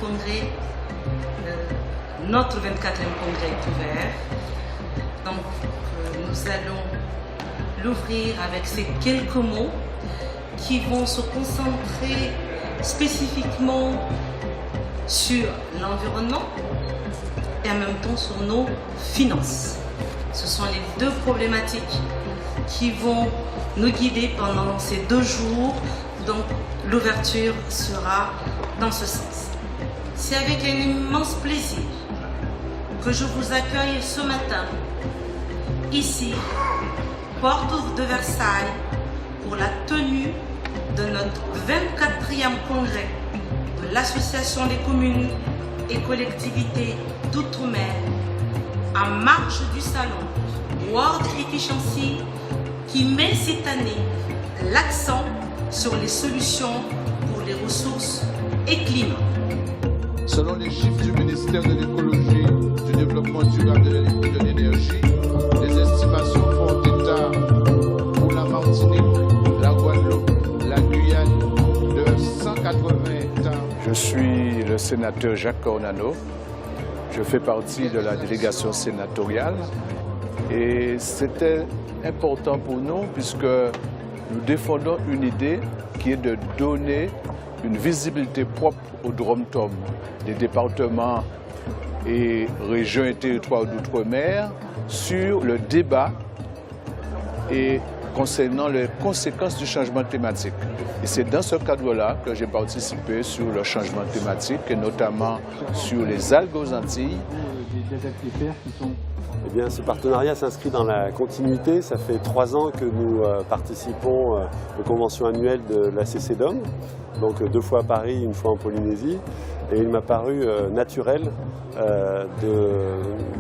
congrès, notre 24e congrès est ouvert. Donc nous allons l'ouvrir avec ces quelques mots qui vont se concentrer spécifiquement sur l'environnement et en même temps sur nos finances. Ce sont les deux problématiques qui vont nous guider pendant ces 2 jours. Donc l'ouverture sera dans ce sens. C'est avec un immense plaisir que je vous accueille ce matin, ici, porte de Versailles, pour la tenue de notre 24e congrès de l'Association des communes et collectivités d'outre-mer, en marge du salon World Efficiency, qui met cette année l'accent sur les solutions pour les ressources et climat. Selon les chiffres du ministère de l'écologie, du développement durable de l'énergie, les estimations font état pour la Martinique, la Guadeloupe, la Guyane de 180 hectares. Je suis le sénateur Jacques Cornano. Je fais partie de la délégation sénatoriale et c'était important pour nous puisque nous défendons une idée qui est de donner une visibilité propre au Drom-Tom, des départements et régions et territoires d'outre-mer, sur le débat et concernant les conséquences du changement climatique. Et c'est dans ce cadre-là que j'ai participé sur le changement climatique et notamment sur les algues aux Antilles. Eh bien, ce partenariat s'inscrit dans la continuité. Ça fait 3 ans que nous participons aux conventions annuelles de la CCDOM, donc 2 fois à Paris, 1 fois en Polynésie. Et il m'a paru naturel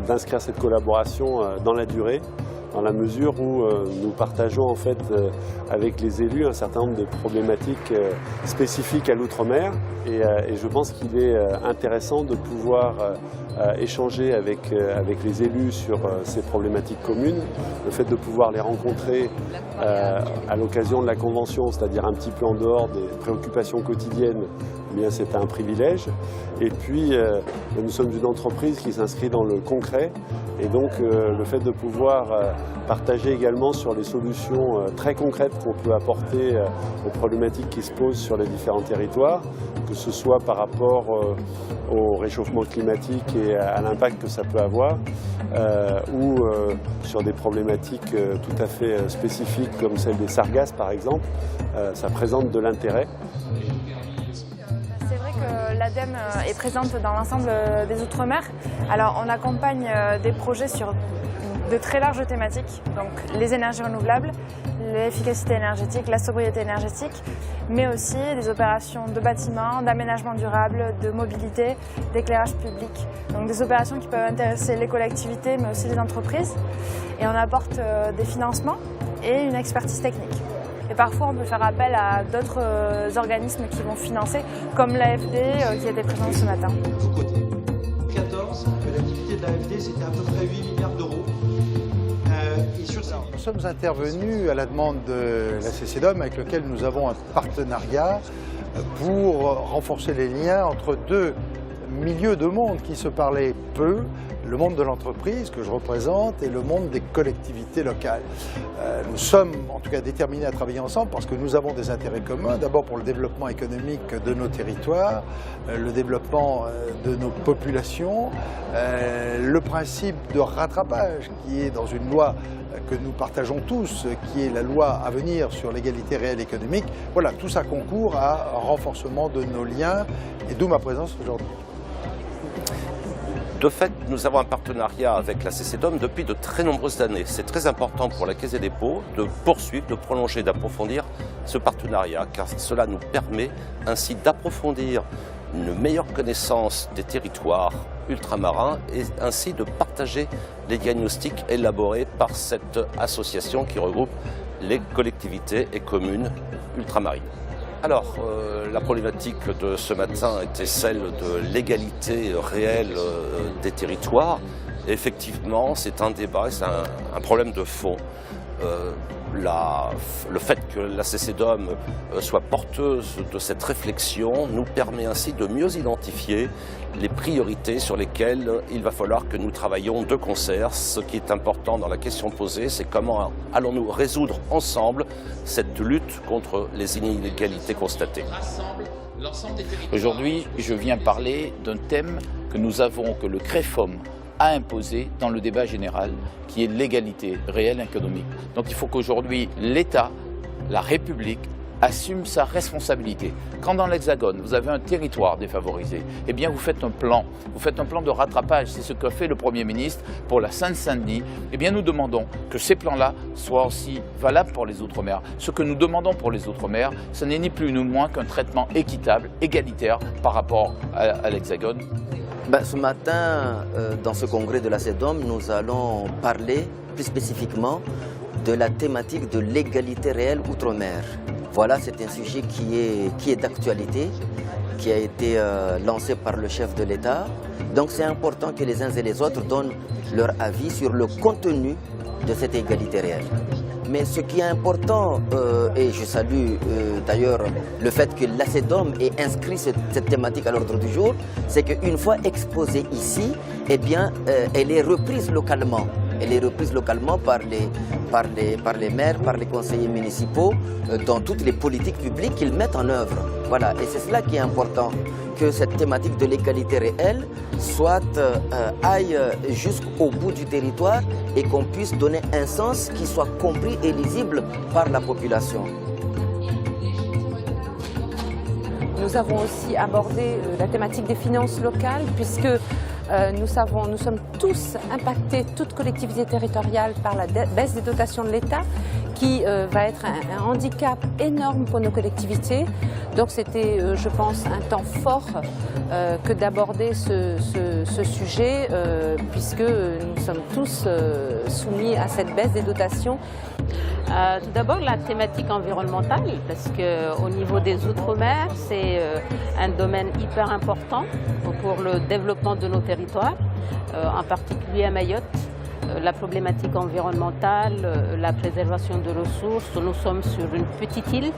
d'inscrire cette collaboration dans la durée, dans la mesure où nous partageons en fait avec les élus un certain nombre de problématiques spécifiques à l'outre-mer et je pense qu'il est intéressant de pouvoir échanger avec les élus sur ces problématiques communes, le fait de pouvoir les rencontrer à l'occasion de la convention, c'est-à-dire un petit peu en dehors des préoccupations quotidiennes, eh bien c'est un privilège. Et puis nous sommes une entreprise qui s'inscrit dans le concret et donc le fait de pouvoir partager également sur les solutions très concrètes qu'on peut apporter aux problématiques qui se posent sur les différents territoires, que ce soit par rapport au réchauffement climatique et à l'impact que ça peut avoir, ou sur des problématiques tout à fait spécifiques comme celle des sargasses par exemple, ça présente de l'intérêt. C'est vrai que l'ADEME est présente dans l'ensemble des Outre-mer. Alors on accompagne des projets sur de très larges thématiques, donc les énergies renouvelables, l'efficacité énergétique, la sobriété énergétique, mais aussi des opérations de bâtiments, d'aménagement durable, de mobilité, d'éclairage public. Donc des opérations qui peuvent intéresser les collectivités, mais aussi les entreprises. Et on apporte des financements et une expertise technique. Et parfois, on peut faire appel à d'autres organismes qui vont financer, comme l'AFD qui était présente ce matin. 2014, l'activité de l'AFD, c'était à peu près 8 milliards d'euros. Nous sommes intervenus à la demande de la CCDOM avec lequel nous avons un partenariat pour renforcer les liens entre 2 milieux de monde qui se parlaient peu, le monde de l'entreprise que je représente et le monde des collectivités locales. Nous sommes en tout cas déterminés à travailler ensemble parce que nous avons des intérêts communs, d'abord pour le développement économique de nos territoires, le développement de nos populations, le principe de rattrapage qui est dans une loi que nous partageons tous, qui est la loi à venir sur l'égalité réelle économique. Voilà, tout ça concourt à un renforcement de nos liens et d'où ma présence aujourd'hui. De fait, nous avons un partenariat avec la CCDOM depuis de très nombreuses années. C'est très important pour la Caisse des dépôts de poursuivre, de prolonger, d'approfondir ce partenariat, car cela nous permet ainsi d'approfondir une meilleure connaissance des territoires ultramarins et ainsi de partager les diagnostics élaborés par cette association qui regroupe les collectivités et communes ultramarines. Alors, la problématique de ce matin était celle de l'égalité réelle des territoires. Et effectivement, c'est un débat, c'est un problème de fond. le fait que la CCDOM soit porteuse de cette réflexion nous permet ainsi de mieux identifier les priorités sur lesquelles il va falloir que nous travaillions de concert. Ce qui est important dans la question posée, c'est comment allons-nous résoudre ensemble cette lutte contre les inégalités constatées. Aujourd'hui, je viens parler d'un thème que le CREFOM a imposé dans le débat général, qui est l'égalité réelle économique. Donc il faut qu'aujourd'hui l'État, la République, assume sa responsabilité. Quand dans l'Hexagone, vous avez un territoire défavorisé, eh bien vous faites un plan de rattrapage. C'est ce qu'a fait le Premier ministre pour la Seine-Saint-Denis. Eh bien nous demandons que ces plans-là soient aussi valables pour les Outre-mer. Ce que nous demandons pour les Outre-mer, ce n'est ni plus ni moins qu'un traitement équitable, égalitaire par rapport à l'Hexagone. Ce matin, dans ce congrès de la CEDOM, nous allons parler plus spécifiquement de la thématique de l'égalité réelle outre-mer. Voilà, c'est un sujet qui est d'actualité, qui a été lancé par le chef de l'État. Donc c'est important que les uns et les autres donnent leur avis sur le contenu de cette égalité réelle. Mais ce qui est important, et je salue d'ailleurs le fait que la CEDOM ait inscrit cette thématique à l'ordre du jour, c'est qu'une fois exposée ici, eh bien, elle est reprise localement. Elle est reprise localement par les maires, par les conseillers municipaux, dans toutes les politiques publiques qu'ils mettent en œuvre. Voilà, et c'est cela qui est important, que cette thématique de l'égalité réelle aille jusqu'au bout du territoire et qu'on puisse donner un sens qui soit compris et lisible par la population. Nous avons aussi abordé la thématique des finances locales, puisque nous sommes tous impactés, toutes collectivités territoriales, par la baisse des dotations de l'État, qui va être un handicap énorme pour nos collectivités. Donc c'était, je pense, un temps fort que d'aborder ce sujet, puisque nous sommes tous soumis à cette baisse des dotations. Tout d'abord, la thématique environnementale, parce qu'au niveau des Outre-mer, c'est un domaine hyper important pour le développement de nos territoires, en particulier à Mayotte. La problématique environnementale, la préservation de ressources. Nous sommes sur une petite île,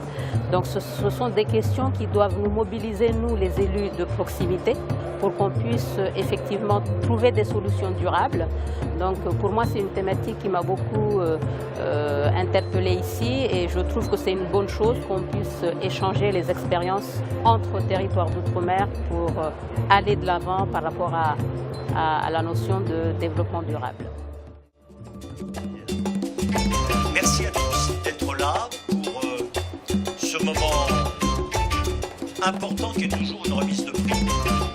donc ce sont des questions qui doivent nous mobiliser, nous les élus de proximité, pour qu'on puisse effectivement trouver des solutions durables. Donc pour moi, c'est une thématique qui m'a beaucoup interpellée ici, et je trouve que c'est une bonne chose qu'on puisse échanger les expériences entre territoires d'outre-mer pour aller de l'avant par rapport à la notion de développement durable. Merci à tous d'être là pour ce moment important qui est toujours une remise de prix.